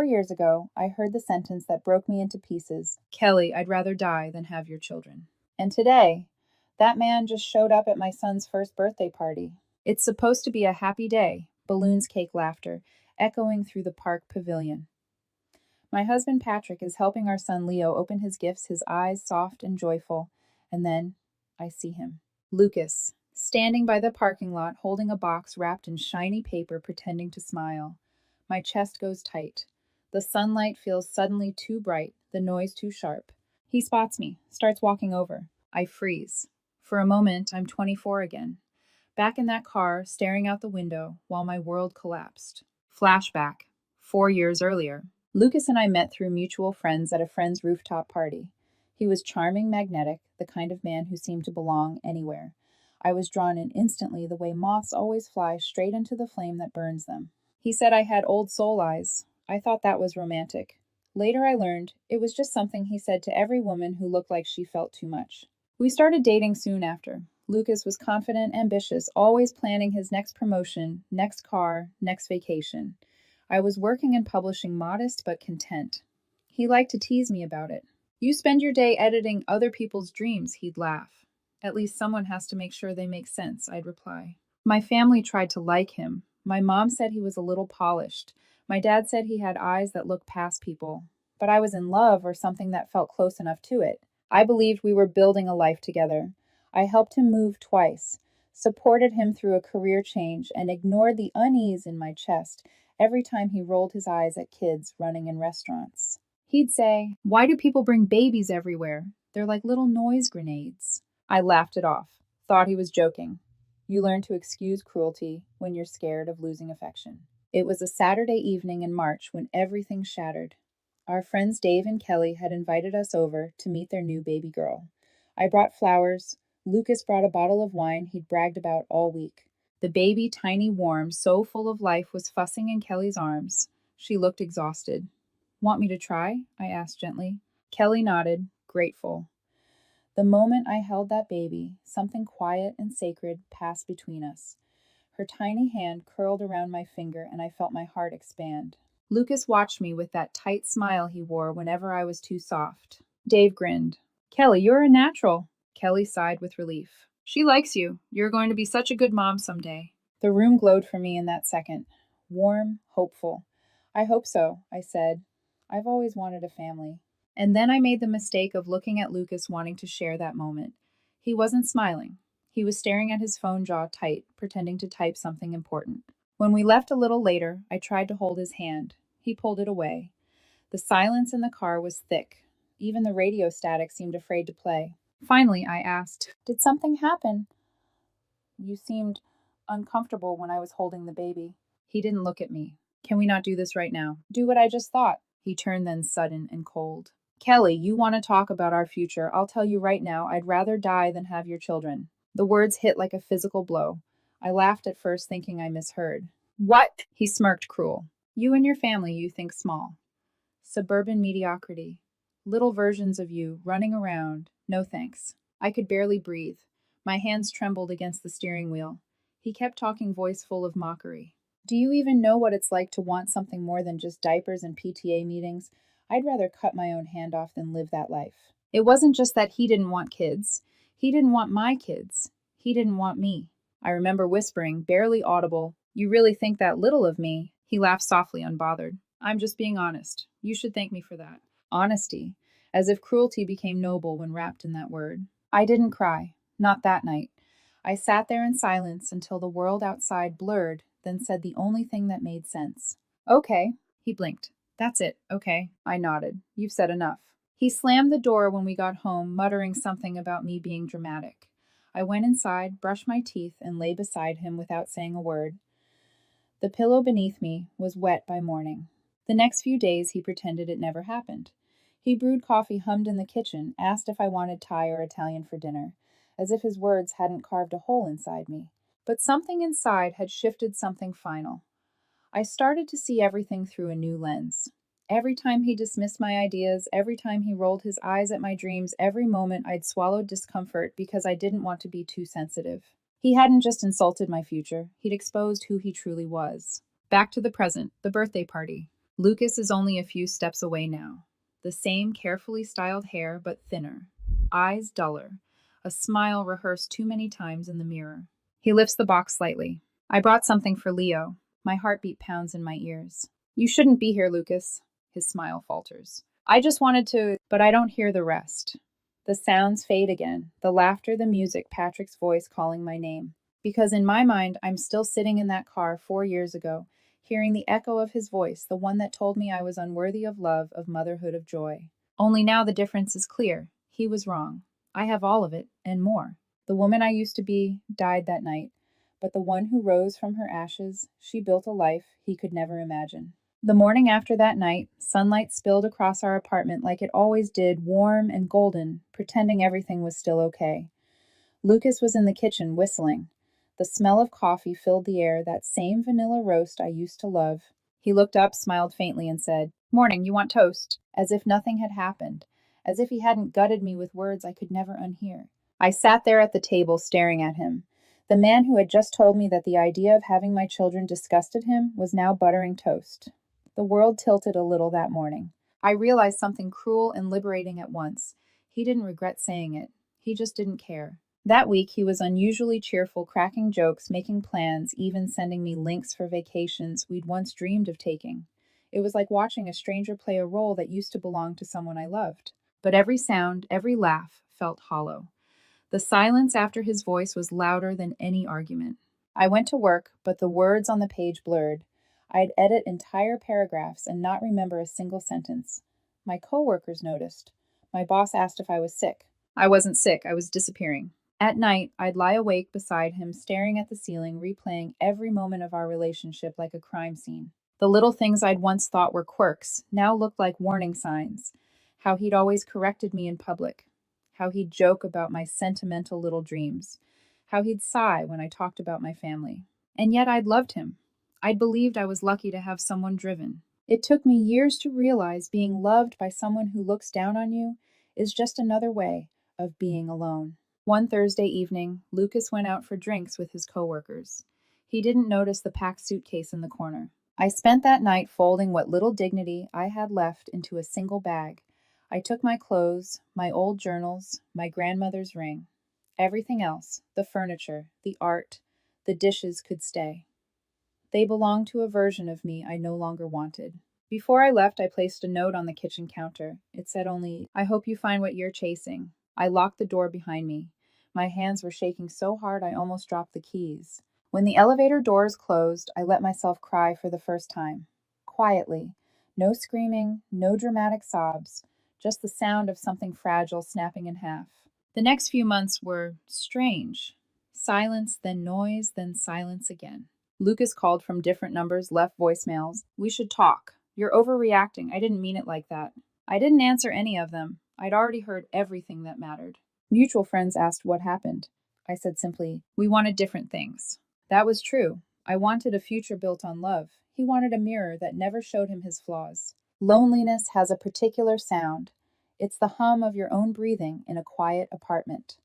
4 years ago, I heard the sentence that broke me into pieces. Kelly, I'd rather die than have your children. And today, that man just showed up at my son's first birthday party. It's supposed to be a happy day, balloons, cake, laughter, echoing through the park pavilion. My husband Patrick is helping our son Leo open his gifts, his eyes soft and joyful. And then I see him. Lucas, standing by the parking lot, holding a box wrapped in shiny paper, pretending to smile. My chest goes tight. The sunlight feels suddenly too bright, the noise too sharp. He spots me, starts walking over. I freeze. For a moment, I'm 24 again. Back in that car, staring out the window while my world collapsed. Flashback. 4 years earlier. Lucas and I met through mutual friends at a friend's rooftop party. He was charming, magnetic, the kind of man who seemed to belong anywhere. I was drawn in instantly the way moths always fly straight into the flame that burns them. He said I had old soul eyes. I thought that was romantic. Later I learned it was just something he said to every woman who looked like she felt too much. We started dating soon after. Lucas was confident, ambitious, always planning his next promotion, next car, next vacation. I was working in publishing, modest but content. He liked to tease me about it. You spend your day editing other people's dreams, he'd laugh. At least someone has to make sure they make sense, I'd reply. My family tried to like him. My mom said he was a little polished. My dad said he had eyes that looked past people. But I was in love, or something that felt close enough to it. I believed we were building a life together. I helped him move twice, supported him through a career change, and ignored the unease in my chest every time he rolled his eyes at kids running in restaurants. He'd say, "Why do people bring babies everywhere? They're like little noise grenades." I laughed it off, thought he was joking. You learn to excuse cruelty when you're scared of losing affection. It was a Saturday evening in March when everything shattered. Our friends Dave and Kelly had invited us over to meet their new baby girl. I brought flowers. Lucas brought a bottle of wine he'd bragged about all week. The baby, tiny, warm, so full of life, was fussing in Kelly's arms. She looked exhausted. "Want me to try?" I asked gently. Kelly nodded, grateful. The moment I held that baby, something quiet and sacred passed between us. Her tiny hand curled around my finger, and I felt my heart expand. Lucas watched me with that tight smile he wore whenever I was too soft. Dave grinned. "Kelly, you're a natural." Kelly sighed with relief. "She likes you. You're going to be such a good mom someday." The room glowed for me in that second. Warm, hopeful. "I hope so," I said. "I've always wanted a family." And then I made the mistake of looking at Lucas, wanting to share that moment. He wasn't smiling. He was staring at his phone, jaw tight, pretending to type something important. When we left a little later, I tried to hold his hand. He pulled it away. The silence in the car was thick. Even the radio static seemed afraid to play. Finally, I asked, "Did something happen? You seemed uncomfortable when I was holding the baby." He didn't look at me. "Can we not do this right now?" "Do what I just thought." He turned then sudden and cold. "Kelly, you want to talk about our future. I'll tell you right now, I'd rather die than have your children." The words hit like a physical blow. I laughed at first, thinking I misheard. "What?" He smirked, cruel. "You and your family, you think small. Suburban mediocrity. Little versions of you running around. No thanks." I could barely breathe. My hands trembled against the steering wheel. He kept talking, voice full of mockery. "Do you even know what it's like to want something more than just diapers and PTA meetings? I'd rather cut my own hand off than live that life." It wasn't just that he didn't want kids. He didn't want my kids. He didn't want me. I remember whispering, barely audible, "You really think that little of me?" He laughed softly, unbothered. "I'm just being honest. You should thank me for that." Honesty. As if cruelty became noble when wrapped in that word. I didn't cry. Not that night. I sat there in silence until the world outside blurred, then said the only thing that made sense. "Okay." He blinked. "That's it. Okay." I nodded. "You've said enough." He slammed the door when we got home, muttering something about me being dramatic. I went inside, brushed my teeth, and lay beside him without saying a word. The pillow beneath me was wet by morning. The next few days he pretended it never happened. He brewed coffee, hummed in the kitchen, asked if I wanted Thai or Italian for dinner, as if his words hadn't carved a hole inside me. But something inside had shifted, something final. I started to see everything through a new lens. Every time he dismissed my ideas, every time he rolled his eyes at my dreams, every moment I'd swallowed discomfort because I didn't want to be too sensitive. He hadn't just insulted my future, he'd exposed who he truly was. Back to the present, the birthday party. Lucas is only a few steps away now. The same carefully styled hair, but thinner. Eyes duller. A smile rehearsed too many times in the mirror. He lifts the box slightly. I brought something for Leo. My heartbeat pounds in my ears. You shouldn't be here, Lucas. His smile falters. I just wanted to, but I don't hear the rest. The sounds fade again. The laughter, the music, Patrick's voice calling my name. Because in my mind, I'm still sitting in that car 4 years ago, hearing the echo of his voice, the one that told me I was unworthy of love, of motherhood, of joy. Only now the difference is clear. He was wrong. I have all of it, and more. The woman I used to be died that night, but the one who rose from her ashes, she built a life he could never imagine. The morning after that night, sunlight spilled across our apartment like it always did, warm and golden, pretending everything was still okay. Lucas was in the kitchen, whistling. The smell of coffee filled the air, that same vanilla roast I used to love. He looked up, smiled faintly, and said, "Morning, you want toast?" As if nothing had happened, as if he hadn't gutted me with words I could never unhear. I sat there at the table, staring at him. The man who had just told me that the idea of having my children disgusted him was now buttering toast. The world tilted a little that morning. I realized something cruel and liberating at once. He didn't regret saying it. He just didn't care. That week, he was unusually cheerful, cracking jokes, making plans, even sending me links for vacations we'd once dreamed of taking. It was like watching a stranger play a role that used to belong to someone I loved. But every sound, every laugh, felt hollow. The silence after his voice was louder than any argument. I went to work, but the words on the page blurred. I'd edit entire paragraphs and not remember a single sentence. My coworkers noticed. My boss asked if I was sick. I wasn't sick, I was disappearing. At night, I'd lie awake beside him, staring at the ceiling, replaying every moment of our relationship like a crime scene. The little things I'd once thought were quirks now looked like warning signs. How he'd always corrected me in public. How he'd joke about my sentimental little dreams. How he'd sigh when I talked about my family. And yet I'd loved him. I'd believed I was lucky to have someone driven. It took me years to realize being loved by someone who looks down on you is just another way of being alone. One Thursday evening, Lucas went out for drinks with his coworkers. He didn't notice the packed suitcase in the corner. I spent that night folding what little dignity I had left into a single bag. I took my clothes, my old journals, my grandmother's ring. Everything else, the furniture, the art, the dishes could stay. They belonged to a version of me I no longer wanted. Before I left, I placed a note on the kitchen counter. It said only, "I hope you find what you're chasing." I locked the door behind me. My hands were shaking so hard I almost dropped the keys. When the elevator doors closed, I let myself cry for the first time. Quietly. No screaming, no dramatic sobs, just the sound of something fragile snapping in half. The next few months were strange. Silence, then noise, then silence again. Lucas called from different numbers, left voicemails. "We should talk. You're overreacting. I didn't mean it like that." I didn't answer any of them. I'd already heard everything that mattered. Mutual friends asked what happened. I said simply, "We wanted different things." That was true. I wanted a future built on love. He wanted a mirror that never showed him his flaws. Loneliness has a particular sound. It's the hum of your own breathing in a quiet apartment.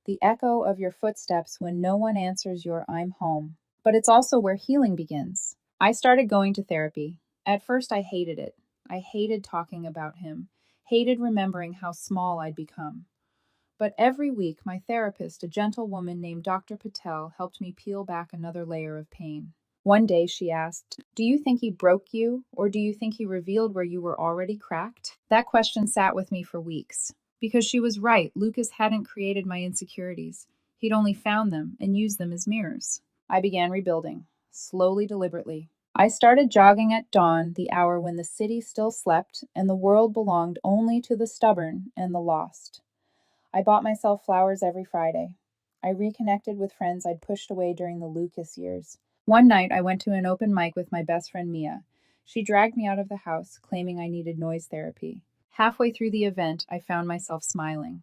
The echo of your footsteps when no one answers your "I'm home." But it's also where healing begins. I started going to therapy. At first, I hated it. I hated talking about him, hated remembering how small I'd become. But every week, my therapist, a gentle woman named Dr. Patel, helped me peel back another layer of pain. One day she asked, "Do you think he broke you, or do you think he revealed where you were already cracked?" That question sat with me for weeks. Because she was right, Lucas hadn't created my insecurities. He'd only found them and used them as mirrors. I began rebuilding, slowly, deliberately. I started jogging at dawn, the hour when the city still slept and the world belonged only to the stubborn and the lost. I bought myself flowers every Friday. I reconnected with friends I'd pushed away during the Lucas years. One night, I went to an open mic with my best friend Mia. She dragged me out of the house, claiming I needed noise therapy. Halfway through the event, I found myself smiling.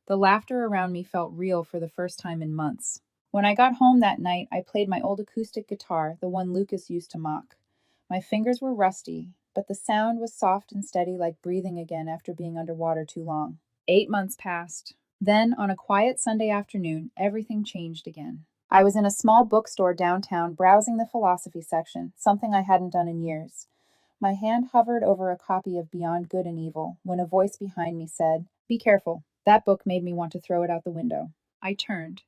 The laughter around me felt real for the first time in months. When I got home that night, I played my old acoustic guitar, the one Lucas used to mock. My fingers were rusty, but the sound was soft and steady like breathing again after being underwater too long. 8 months passed. Then, on a quiet Sunday afternoon, everything changed again. I was in a small bookstore downtown browsing the philosophy section, something I hadn't done in years. My hand hovered over a copy of Beyond Good and Evil when a voice behind me said, "Be careful." That book made me want to throw it out the window. I turned.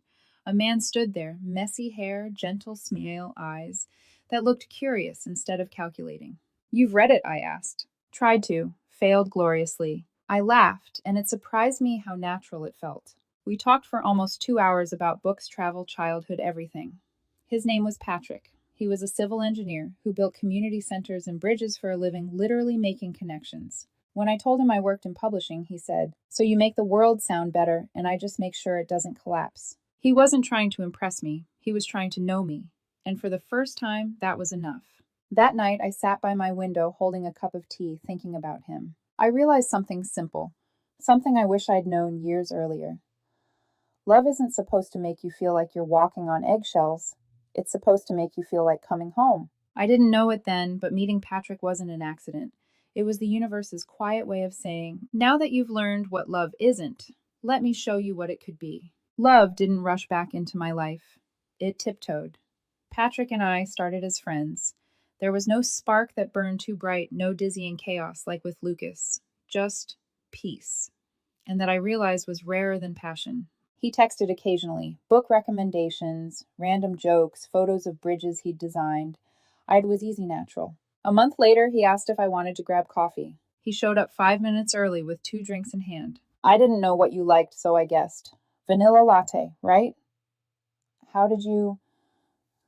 A man stood there, messy hair, gentle smile eyes that looked curious instead of calculating. "You've read it?" I asked. "Tried to, failed gloriously." I laughed, and it surprised me how natural it felt. We talked for almost 2 hours about books, travel, childhood, everything. His name was Patrick. He was a civil engineer who built community centers and bridges for a living, literally making connections. When I told him I worked in publishing, he said, "So you make the world sound better, and I just make sure it doesn't collapse." He wasn't trying to impress me, he was trying to know me. And for the first time, that was enough. That night, I sat by my window holding a cup of tea, thinking about him. I realized something simple, something I wish I'd known years earlier. Love isn't supposed to make you feel like you're walking on eggshells. It's supposed to make you feel like coming home. I didn't know it then, but meeting Patrick wasn't an accident. It was the universe's quiet way of saying, "Now that you've learned what love isn't, let me show you what it could be." Love didn't rush back into my life. It tiptoed. Patrick and I started as friends. There was no spark that burned too bright, no dizzying chaos like with Lucas. Just peace. And that I realized was rarer than passion. He texted occasionally, book recommendations, random jokes, photos of bridges he'd designed. It was easy natural. A month later, he asked if I wanted to grab coffee. He showed up 5 minutes early with 2 drinks in hand. I didn't know what you liked, so I guessed. Vanilla latte, right? How did you...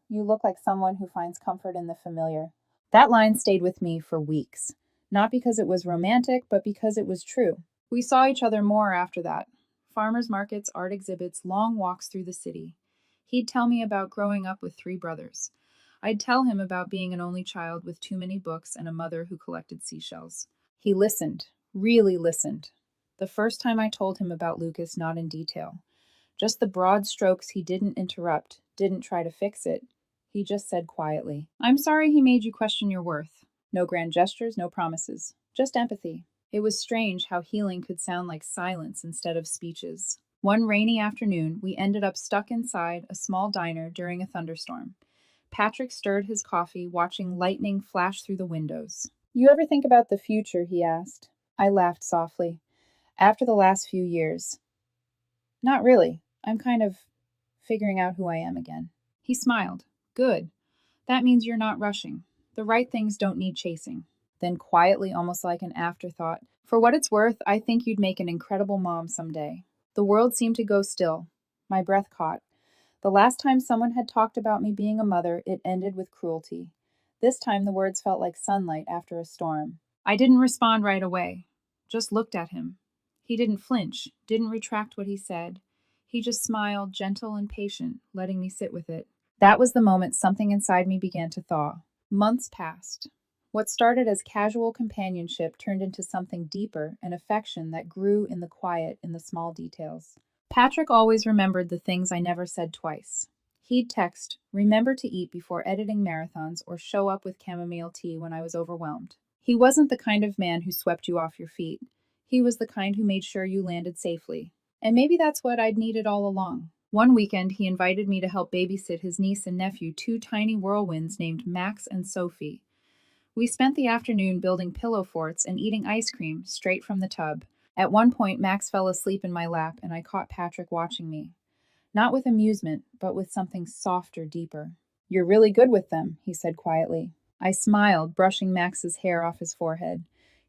You look like someone who finds comfort in the familiar. That line stayed with me for weeks. Not because it was romantic, but because it was true. We saw each other more after that. Farmers markets, art exhibits, long walks through the city. He'd tell me about growing up with 3 brothers. I'd tell him about being an only child with too many books and a mother who collected seashells. He listened, really listened. The first time I told him about Lucas, not in detail. Just the broad strokes, he didn't interrupt, didn't try to fix it. He just said quietly, "I'm sorry he made you question your worth." No grand gestures, no promises, just empathy. It was strange how healing could sound like silence instead of speeches. One rainy afternoon, we ended up stuck inside a small diner during a thunderstorm. Patrick stirred his coffee, watching lightning flash through the windows. "You ever think about the future?" he asked. I laughed softly. "After the last few years, not really. I'm kind of figuring out who I am again." He smiled. "Good. That means you're not rushing. The right things don't need chasing." Then quietly, almost like an afterthought, "For what it's worth, I think you'd make an incredible mom someday." The world seemed to go still. My breath caught. The last time someone had talked about me being a mother, it ended with cruelty. This time the words felt like sunlight after a storm. I didn't respond right away, just looked at him. He didn't flinch, didn't retract what he said. He just smiled, gentle and patient, letting me sit with it. That was the moment something inside me began to thaw. Months passed. What started as casual companionship turned into something deeper, an affection that grew in the quiet, in the small details. Patrick always remembered the things I never said twice. He'd text, "Remember to eat before editing marathons," or show up with chamomile tea when I was overwhelmed. He wasn't the kind of man who swept you off your feet. He was the kind who made sure you landed safely. And maybe that's what I'd needed all along. One weekend, he invited me to help babysit his niece and nephew, 2 tiny whirlwinds named Max and Sophie. We spent the afternoon building pillow forts and eating ice cream straight from the tub. At one point, Max fell asleep in my lap, and I caught Patrick watching me. Not with amusement, but with something softer, deeper. "You're really good with them," he said quietly. I smiled, brushing Max's hair off his forehead.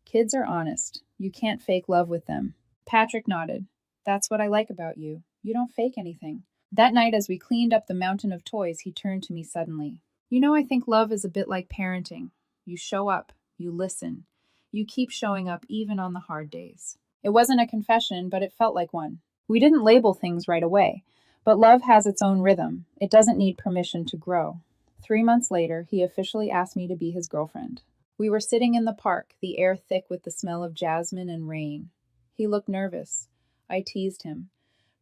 "Kids are honest. You can't fake love with them." Patrick nodded. "That's what I like about you. You don't fake anything." That night, as we cleaned up the mountain of toys, he turned to me suddenly. I think love is a bit like parenting. You show up, you listen, you keep showing up even on the hard days." It wasn't a confession, but it felt like one. We didn't label things right away, but love has its own rhythm. It doesn't need permission to grow. 3 months later, he officially asked me to be his girlfriend. We were sitting in the park, the air thick with the smell of jasmine and rain. He looked nervous. I teased him.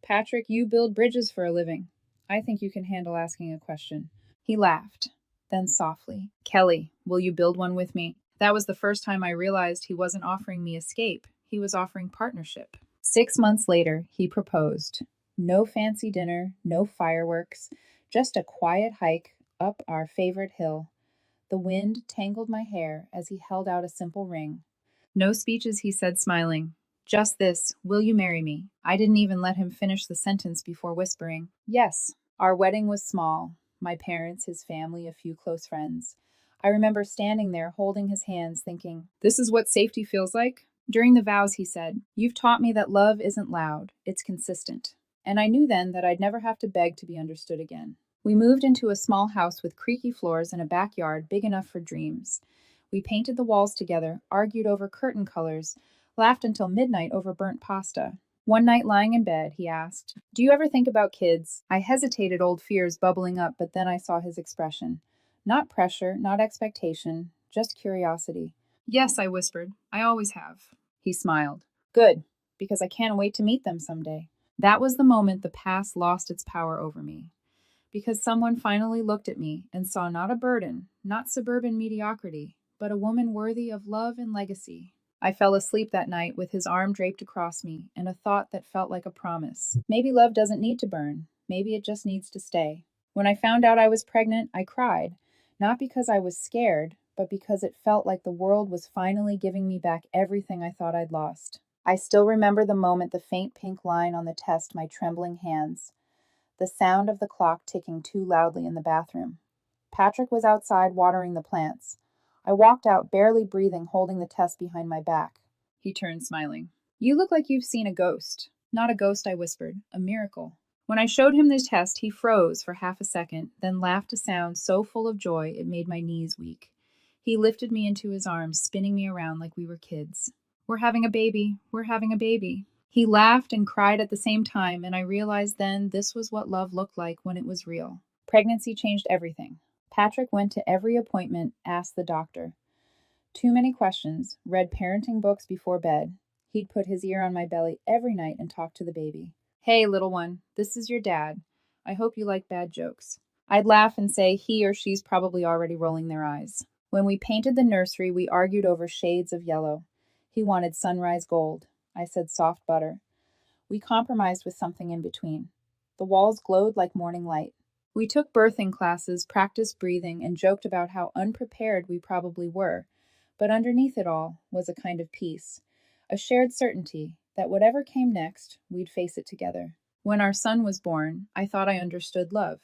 "Patrick, you build bridges for a living. I think you can handle asking a question." He laughed. Then softly, "Kelly, will you build one with me?" That was the first time I realized he wasn't offering me escape. He was offering partnership. 6 months later, he proposed. No fancy dinner, no fireworks, just a quiet hike up our favorite hill. The wind tangled my hair as he held out a simple ring. No speeches, he said, smiling. Just this, will you marry me? I didn't even let him finish the sentence before whispering, yes. Our wedding was small. My parents, his family, a few close friends. I remember standing there holding his hands thinking, this is what safety feels like? During the vows, he said, you've taught me that love isn't loud, it's consistent. And I knew then that I'd never have to beg to be understood again. We moved into a small house with creaky floors and a backyard big enough for dreams. We painted the walls together, argued over curtain colors, laughed until midnight over burnt pasta. One night lying in bed, he asked, do you ever think about kids? I hesitated, old fears bubbling up, but then I saw his expression. Not pressure, not expectation, just curiosity. Yes, I whispered. I always have. He smiled. Good, because I can't wait to meet them someday. That was the moment the past lost its power over me. Because someone finally looked at me and saw not a burden, not suburban mediocrity, but a woman worthy of love and legacy. I fell asleep that night with his arm draped across me and a thought that felt like a promise. Maybe love doesn't need to burn. Maybe it just needs to stay. When I found out I was pregnant, I cried. Not because I was scared, but because it felt like the world was finally giving me back everything I thought I'd lost. I still remember the moment the faint pink line on the test my trembling hands, the sound of the clock ticking too loudly in the bathroom. Patrick was outside watering the plants. I walked out, barely breathing, holding the test behind my back. He turned, smiling. You look like you've seen a ghost. Not a ghost, I whispered. A miracle. When I showed him the test, he froze for half a second, then laughed a sound so full of joy it made my knees weak. He lifted me into his arms, spinning me around like we were kids. We're having a baby. We're having a baby. He laughed and cried at the same time, and I realized then this was what love looked like when it was real. Pregnancy changed everything. Patrick went to every appointment, asked the doctor. Too many questions, read parenting books before bed. He'd put his ear on my belly every night and talk to the baby. Hey, little one, this is your dad. I hope you like bad jokes. I'd laugh and say he or she's probably already rolling their eyes. When we painted the nursery, we argued over shades of yellow. He wanted sunrise gold. I said soft butter. We compromised with something in between. The walls glowed like morning light. We took birthing classes, practiced breathing, and joked about how unprepared we probably were. But underneath it all was a kind of peace, a shared certainty that whatever came next, we'd face it together. When our son was born, I thought I understood love.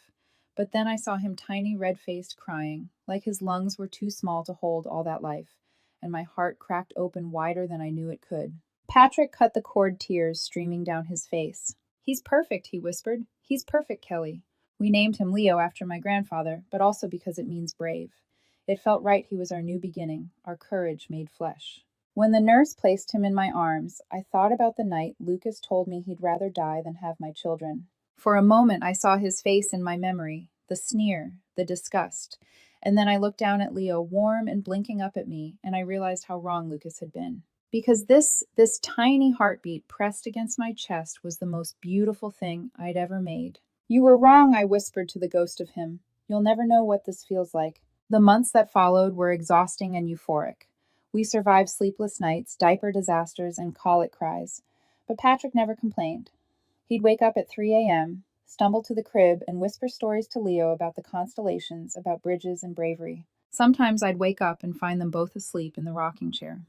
But then I saw him tiny, red-faced, crying, like his lungs were too small to hold all that life, and my heart cracked open wider than I knew it could. Patrick cut the cord, tears streaming down his face. He's perfect, he whispered. He's perfect, Kelly. We named him Leo after my grandfather, but also because it means brave. It felt right he was our new beginning, our courage made flesh. When the nurse placed him in my arms, I thought about the night Lucas told me he'd rather die than have my children. For a moment I saw his face in my memory, the sneer, the disgust, and then I looked down at Leo, warm and blinking up at me, and I realized how wrong Lucas had been. Because this tiny heartbeat pressed against my chest was the most beautiful thing I'd ever made. You were wrong, I whispered to the ghost of him. You'll never know what this feels like. The months that followed were exhausting and euphoric. We survived sleepless nights, diaper disasters, and colic cries. But Patrick never complained. He'd wake up at 3 a.m., stumble to the crib, and whisper stories to Leo about the constellations, about bridges and bravery. Sometimes I'd wake up and find them both asleep in the rocking chair.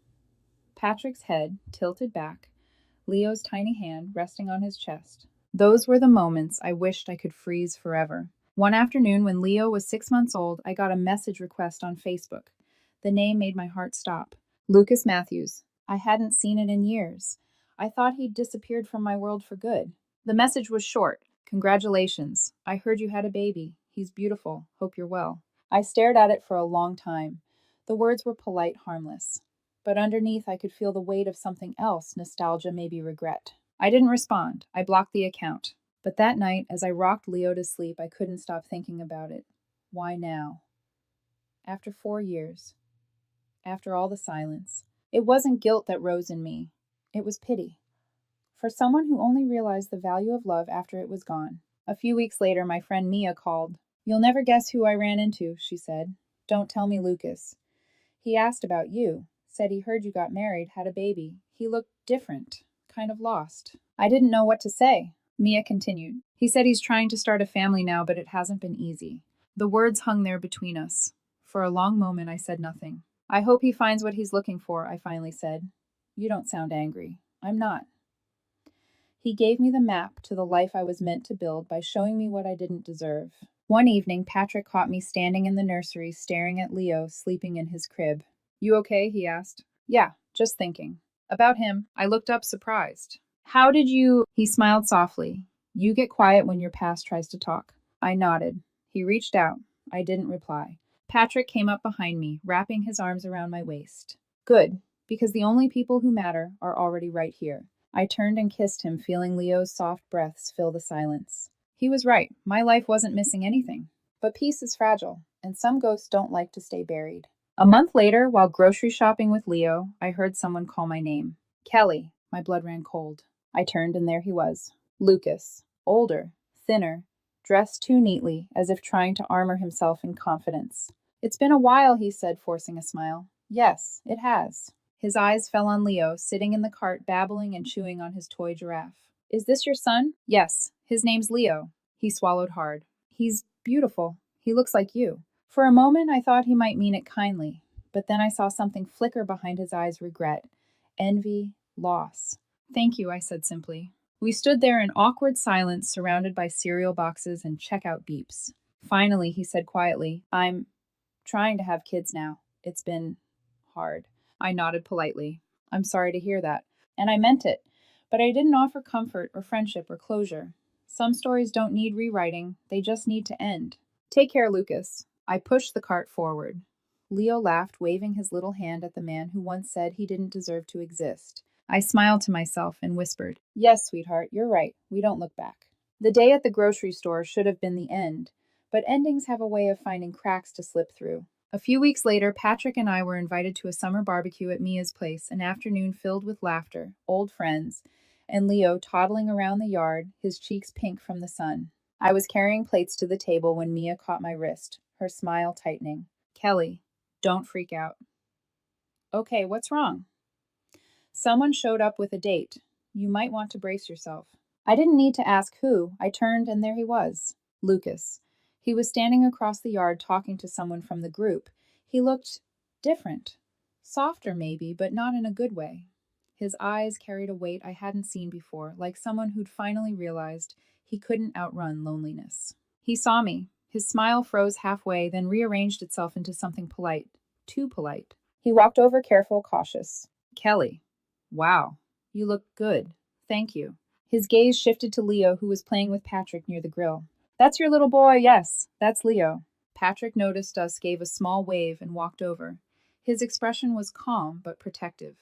Patrick's head tilted back, Leo's tiny hand resting on his chest. Those were the moments I wished I could freeze forever. One afternoon, when Leo was 6 months old, I got a message request on Facebook. The name made my heart stop. Lucas Matthews. I hadn't seen it in years. I thought he'd disappeared from my world for good. The message was short. Congratulations. I heard you had a baby. He's beautiful. Hope you're well. I stared at it for a long time. The words were polite, harmless. But underneath I could feel the weight of something else, nostalgia, maybe regret. I didn't respond. I blocked the account. But that night, as I rocked Leo to sleep, I couldn't stop thinking about it. Why now? After 4 years. After all the silence. It wasn't guilt that rose in me. It was pity. For someone who only realized the value of love after it was gone. A few weeks later, my friend Mia called. You'll never guess who I ran into, she said. Don't tell me Lucas. He asked about you. Said he heard you got married, had a baby. He looked different, kind of lost. I didn't know what to say. Mia continued. He said he's trying to start a family now, but it hasn't been easy. The words hung there between us. For a long moment, I said nothing. I hope he finds what he's looking for, I finally said. You don't sound angry. I'm not. He gave me the map to the life I was meant to build by showing me what I didn't deserve. One evening, Patrick caught me standing in the nursery staring at Leo sleeping in his crib. You okay? He asked. Yeah, just thinking. About him, I looked up surprised. How did you? He smiled softly. You get quiet when your past tries to talk. I nodded. He reached out. I didn't reply. Patrick came up behind me, wrapping his arms around my waist. Good, because the only people who matter are already right here. I turned and kissed him, feeling Leo's soft breaths fill the silence. He was right. My life wasn't missing anything. But peace is fragile, and some ghosts don't like to stay buried. A month later, while grocery shopping with Leo, I heard someone call my name. Kelly. My blood ran cold. I turned, and there he was. Lucas. Older, thinner, dressed too neatly, as if trying to armor himself in confidence. It's been a while, he said, forcing a smile. Yes, it has. His eyes fell on Leo, sitting in the cart, babbling and chewing on his toy giraffe. Is this your son? Yes. His name's Leo. He swallowed hard. He's beautiful. He looks like you. For a moment, I thought he might mean it kindly, but then I saw something flicker behind his eyes: regret, envy, loss. Thank you, I said simply. We stood there in awkward silence, surrounded by cereal boxes and checkout beeps. Finally, he said quietly, I'm trying to have kids now. It's been hard. I nodded politely. I'm sorry to hear that. And I meant it. But I didn't offer comfort or friendship or closure. Some stories don't need rewriting, they just need to end. Take care, Lucas. I pushed the cart forward. Leo laughed, waving his little hand at the man who once said he didn't deserve to exist. I smiled to myself and whispered, Yes, sweetheart, you're right. We don't look back. The day at the grocery store should have been the end, but endings have a way of finding cracks to slip through. A few weeks later, Patrick and I were invited to a summer barbecue at Mia's place, an afternoon filled with laughter, old friends, and Leo toddling around the yard, his cheeks pink from the sun. I was carrying plates to the table when Mia caught my wrist, her smile tightening. Kelly, don't freak out. Okay, what's wrong? Someone showed up with a date. You might want to brace yourself. I didn't need to ask who. I turned and there he was. Lucas. He was standing across the yard talking to someone from the group. He looked different. Softer maybe, but not in a good way. His eyes carried a weight I hadn't seen before, like someone who'd finally realized he couldn't outrun loneliness. He saw me. His smile froze halfway, then rearranged itself into something polite. Too polite. He walked over, careful, cautious. Kelly. Wow, you look good. Thank you. His gaze shifted to Leo, who was playing with Patrick near the grill. That's your little boy, yes, that's Leo. Patrick noticed us, gave a small wave, and walked over. His expression was calm but protective,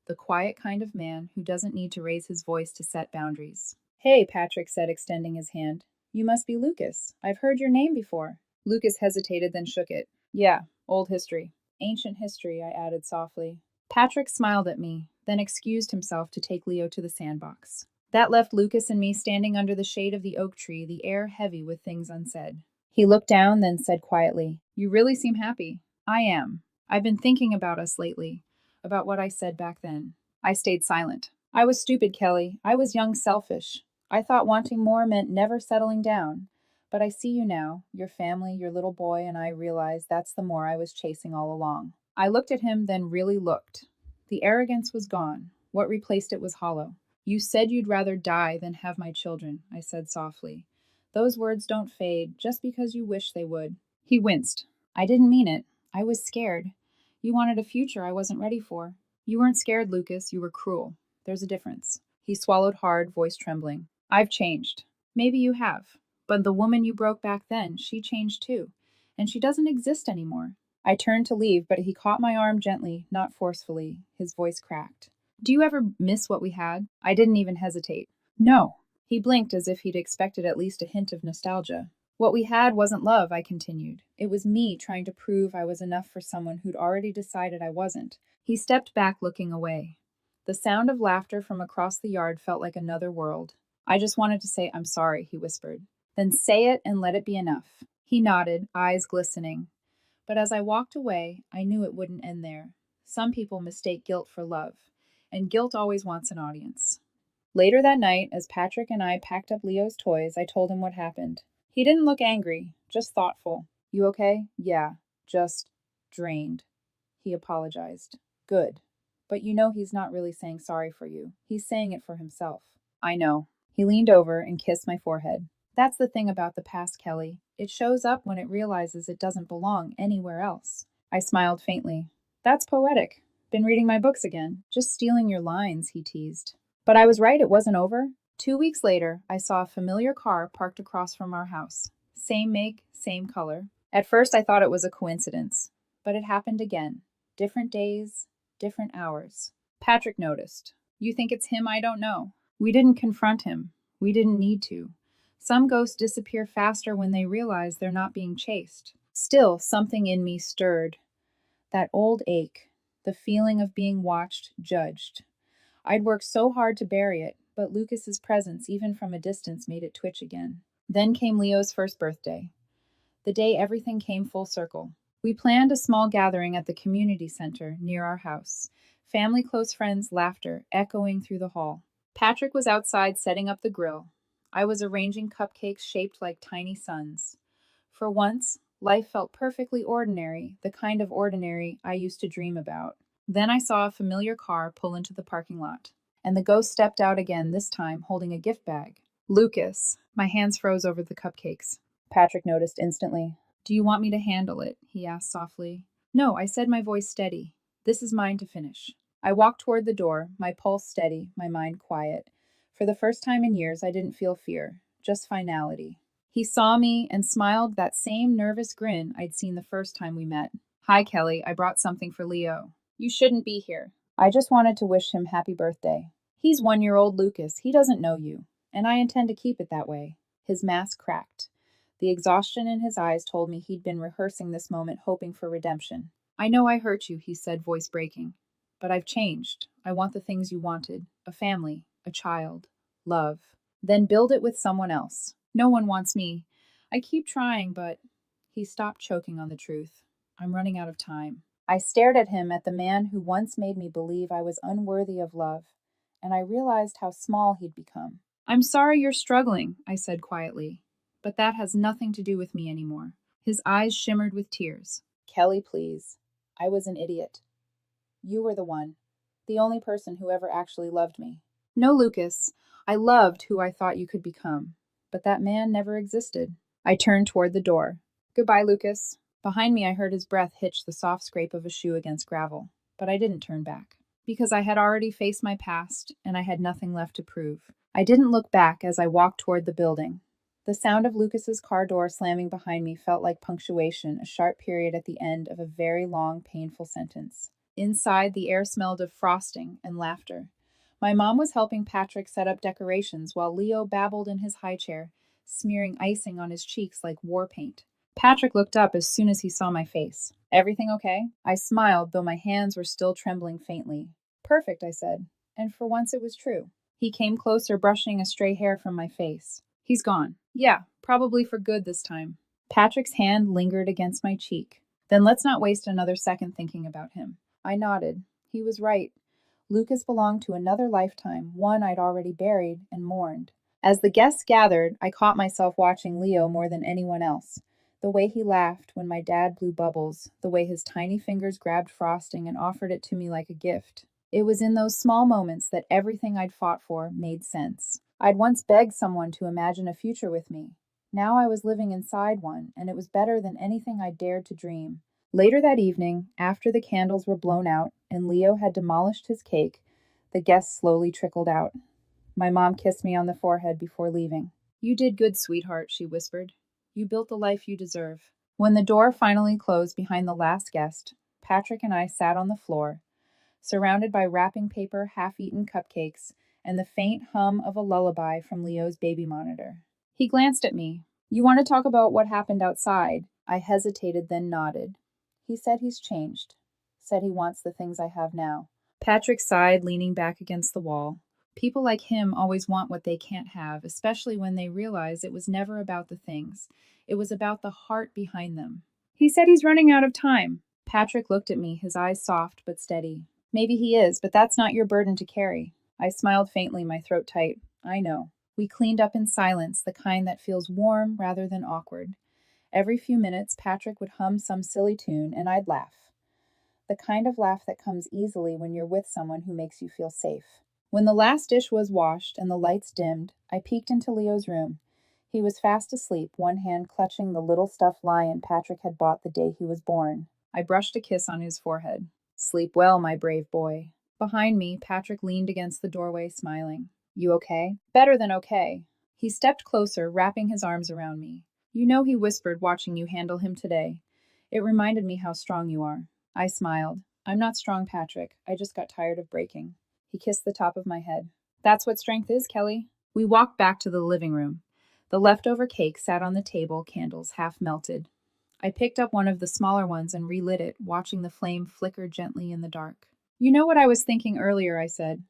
the quiet kind of man who doesn't need to raise his voice to set boundaries. Hey, Patrick said, extending his hand. You must be Lucas. I've heard your name before. Lucas hesitated, then shook it. Yeah, old history. Ancient history, I added softly. Patrick smiled at me, then excused himself to take Leo to the sandbox. That left Lucas and me standing under the shade of the oak tree, the air heavy with things unsaid. He looked down, then said quietly, You really seem happy. I am. I've been thinking about us lately, about what I said back then. I stayed silent. I was stupid, Kelly. I was young, selfish. I thought wanting more meant never settling down. But I see you now, your family, your little boy, and I realize that's the more I was chasing all along. I looked at him, then really looked. The arrogance was gone. What replaced it was hollow. You said you'd rather die than have my children, I said softly. Those words don't fade just because you wish they would. He winced. I didn't mean it. I was scared. You wanted a future I wasn't ready for. You weren't scared, Lucas. You were cruel. There's a difference. He swallowed hard, voice trembling. I've changed. Maybe you have. But the woman you broke back then, she changed too. And she doesn't exist anymore. I turned to leave, but he caught my arm gently, not forcefully. His voice cracked. Do you ever miss what we had? I didn't even hesitate. No. He blinked as if he'd expected at least a hint of nostalgia. What we had wasn't love, I continued. It was me trying to prove I was enough for someone who'd already decided I wasn't. He stepped back, looking away. The sound of laughter from across the yard felt like another world. I just wanted to say, I'm sorry, he whispered. Then say it and let it be enough. He nodded, eyes glistening. But as I walked away, I knew it wouldn't end there. Some people mistake guilt for love, and guilt always wants an audience. Later that night, as Patrick and I packed up Leo's toys, I told him what happened. He didn't look angry, just thoughtful. You okay? Yeah, just Drained. He apologized. Good. But you know he's not really saying sorry for you. He's saying it for himself. I know. He leaned over and kissed my forehead. That's the thing about the past, Kelly. It shows up when it realizes it doesn't belong anywhere else. I smiled faintly. That's poetic. Been reading my books again. Just stealing your lines, he teased. But I was right, it wasn't over. 2 weeks later, I saw a familiar car parked across from our house. Same make, same color. At first, I thought it was a coincidence. But it happened again. Different days, different hours. Patrick noticed. You think it's him? I don't know. We didn't confront him. We didn't need to. Some ghosts disappear faster when they realize they're not being chased. Still, something in me stirred. That old ache, the feeling of being watched, judged. I'd worked so hard to bury it, but Lucas's presence, even from a distance, made it twitch again. Then came Leo's first birthday. The day everything came full circle. We planned a small gathering at the community center near our house. Family, close friends, laughter echoing through the hall. Patrick was outside setting up the grill. I was arranging cupcakes shaped like tiny suns. For once, life felt perfectly ordinary, the kind of ordinary I used to dream about. Then I saw a familiar car pull into the parking lot, and the ghost stepped out again, this time holding a gift bag. Lucas. My hands froze over the cupcakes. Patrick noticed instantly. Do you want me to handle it? He asked softly. No, I said, my voice steady. This is mine to finish. I walked toward the door, my pulse steady, my mind quiet. For the first time in years, I didn't feel fear, just finality. He saw me and smiled that same nervous grin I'd seen the first time we met. Hi, Kelly. I brought something for Leo. You shouldn't be here. I just wanted to wish him happy birthday. He's 1-year-old Lucas. He doesn't know you, and I intend to keep it that way. His mask cracked. The exhaustion in his eyes told me he'd been rehearsing this moment, hoping for redemption. I know I hurt you, he said, voice breaking. But I've changed. I want the things you wanted. A family, a child, love. Then build it with someone else. No one wants me. I keep trying, but... He stopped, choking on the truth. I'm running out of time. I stared at him, at the man who once made me believe I was unworthy of love, and I realized how small he'd become. I'm sorry you're struggling, I said quietly, but that has nothing to do with me anymore. His eyes shimmered with tears. Kelly, please. I was an idiot. You were the one, the only person who ever actually loved me. No, Lucas, I loved who I thought you could become, but that man never existed. I turned toward the door. Goodbye, Lucas. Behind me, I heard his breath hitch the soft scrape of a shoe against gravel, but I didn't turn back, because I had already faced my past, and I had nothing left to prove. I didn't look back as I walked toward the building. The sound of Lucas's car door slamming behind me felt like punctuation, a sharp period at the end of a very long, painful sentence. Inside, the air smelled of frosting and laughter. My mom was helping Patrick set up decorations while Leo babbled in his high chair, smearing icing on his cheeks like war paint. Patrick looked up as soon as he saw my face. Everything okay? I smiled, though my hands were still trembling faintly. Perfect, I said, and for once it was true. He came closer, brushing a stray hair from my face. He's gone. Yeah, probably for good this time. Patrick's hand lingered against my cheek. Then let's not waste another second thinking about him. I nodded. He was right. Lucas belonged to another lifetime, one I'd already buried and mourned. As the guests gathered, I caught myself watching Leo more than anyone else. The way he laughed when my dad blew bubbles, the way his tiny fingers grabbed frosting and offered it to me like a gift. It was in those small moments that everything I'd fought for made sense. I'd once begged someone to imagine a future with me. Now I was living inside one, and it was better than anything I dared to dream. Later that evening, after the candles were blown out and Leo had demolished his cake, the guests slowly trickled out. My mom kissed me on the forehead before leaving. You did good, sweetheart, she whispered. You built the life you deserve. When the door finally closed behind the last guest, Patrick and I sat on the floor, surrounded by wrapping paper, half-eaten cupcakes, and the faint hum of a lullaby from Leo's baby monitor. He glanced at me. You want to talk about what happened outside? I hesitated, then nodded. He said he's changed. Said he wants the things I have now. Patrick sighed, leaning back against the wall. People like him always want what they can't have, especially when they realize it was never about the things. It was about the heart behind them. He said he's running out of time. Patrick looked at me, his eyes soft but steady. Maybe he is, but that's not your burden to carry. I smiled faintly, my throat tight. I know. We cleaned up in silence, the kind that feels warm rather than awkward. Every few minutes, Patrick would hum some silly tune and I'd laugh. The kind of laugh that comes easily when you're with someone who makes you feel safe. When the last dish was washed and the lights dimmed, I peeked into Leo's room. He was fast asleep, one hand clutching the little stuffed lion Patrick had bought the day he was born. I brushed a kiss on his forehead. Sleep well, my brave boy. Behind me, Patrick leaned against the doorway, smiling. You okay? Better than okay. He stepped closer, wrapping his arms around me. You know, he whispered, watching you handle him today. It reminded me how strong you are. I smiled. I'm not strong, Patrick. I just got tired of breaking. He kissed the top of my head. That's what strength is, Kelly. We walked back to the living room. The leftover cake sat on the table, candles half melted. I picked up one of the smaller ones and relit it, watching the flame flicker gently in the dark. You know what I was thinking earlier, I said.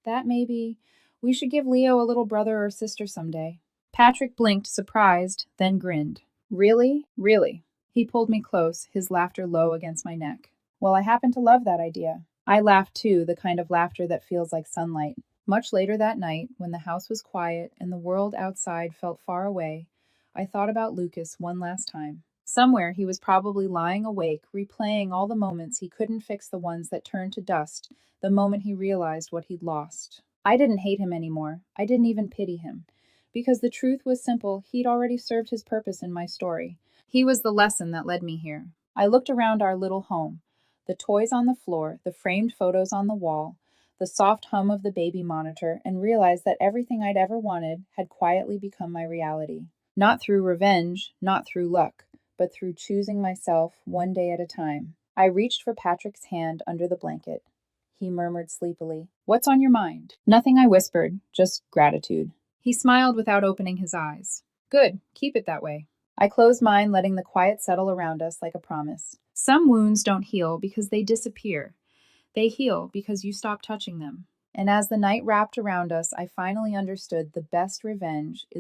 That maybe we should give Leo a little brother or sister someday. Patrick blinked, surprised, then grinned. Really? Really? He pulled me close, his laughter low against my neck. Well, I happen to love that idea. I laughed too, the kind of laughter that feels like sunlight. Much later that night, when the house was quiet and the world outside felt far away, I thought about Lucas one last time. Somewhere he was probably lying awake, replaying all the moments he couldn't fix, the ones that turned to dust, the moment he realized what he'd lost. I didn't hate him anymore. I didn't even pity him. Because the truth was simple, he'd already served his purpose in my story. He was the lesson that led me here. I looked around our little home. The toys on the floor, the framed photos on the wall, the soft hum of the baby monitor, and realized that everything I'd ever wanted had quietly become my reality. Not through revenge, not through luck, but through choosing myself one day at a time. I reached for Patrick's hand under the blanket. He murmured sleepily, "What's on your mind?" Nothing, I whispered, just gratitude. He smiled without opening his eyes. Good, keep it that way. I closed mine, letting the quiet settle around us like a promise. Some wounds don't heal because they disappear. They heal because you stop touching them. And as the night wrapped around us, I finally understood the best revenge is